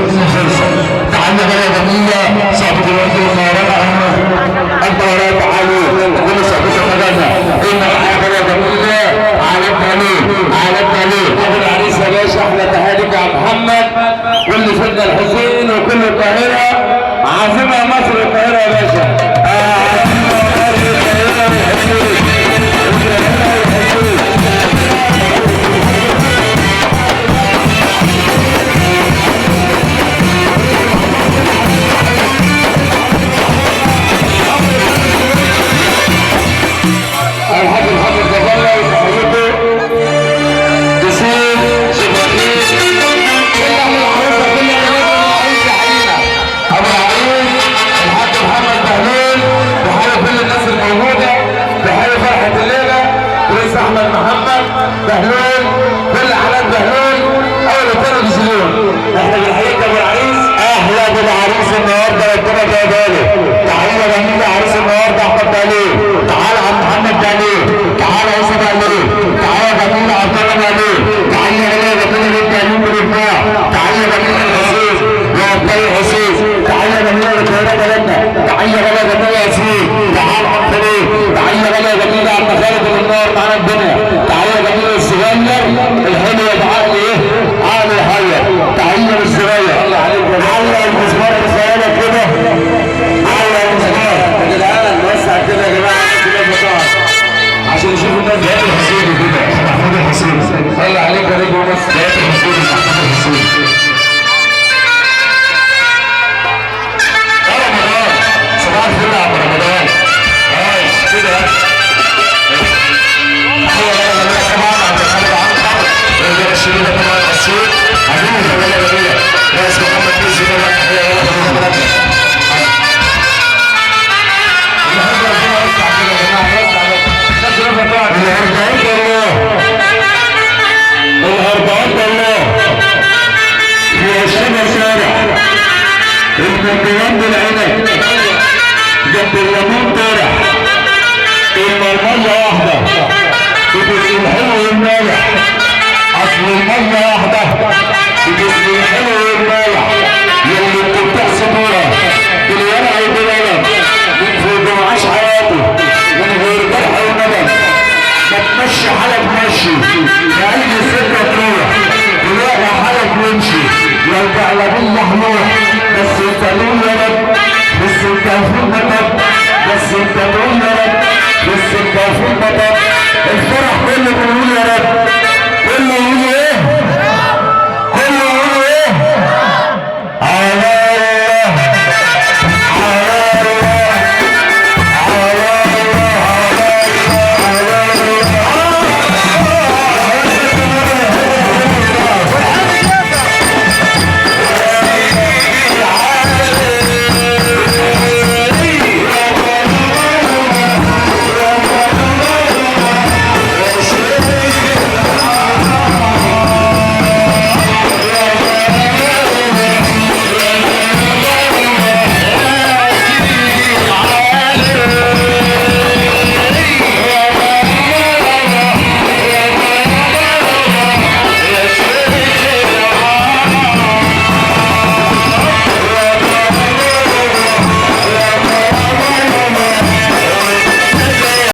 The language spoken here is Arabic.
الدنيا خلصت. تعالى بقى يا جميله صاحبه الوقت والنهارده اهو انت ورايا تعالوا كل صاحبتك مجانا ان معاك يا جميله على الدليل على الدليل. ابو العريس يا باشا احلى تهانيك يا محمد كل سيدنا الحسين وكل القاهره عاصمه مصر القاهره يا باشا. بهلول كل حالات بهلول اول ثلاث سنين احنا بنحييك ابو العريس. اهلا بالعريس النهارده ربنا يبارك. تعالى جميل عريس النهارده احمد دليل. تعالى عم محمد دليل. تعالى يوسف دليل. تعالى جميل عبد الله دليل. تعالى جميل جميل الدليل بالابداع. تعالى جميل الحسين يا عبد الحسين. تعالى جميل الخيرات بلدنا. تعالى جميل ياسين. تعالى عم خليل. تعالى جميل عم خالد النار معانا الدنيا. تعالى جميل الصغير الحلو بعقل ايه؟ عقل يحير. تعالى الصغير علق المسمار الصغيره كده. علق المسمار يا جدعان نوسع كده يا جماعه كده بطاقه عشان يشوفوا الناس ده الحسين كده. محمود الحسين صلى عليك يا رجل مصر. ده الحسين محمود الحسين. يا رمضان صباح الفل يا عم رمضان. كده الشريف طبعا الصوت عجوز ولا جميله رئيس محمد كيسي طبعا تحيه ولا النهارده الله في الشبه شارع المنطقات بالعنب جنب الليمون طارح المرمله واحده بتبقى الحلو والمالح. اصل الميه واحده بجسم الحلو والمالح يلي انت بتحسب ورا بالورع وبالقلم من فوق معاش حياته من غير جرح وندم. ما تمشي حالك مشي لأي سكه تروح تلاقي حالك وامشي لو تعلمين محمود بس انت تقول يا رب بس انت المفروض مطب بس انت تقول يا رب بس انت المفروض مطب. الفرح كله بيقول يا رب كله يقول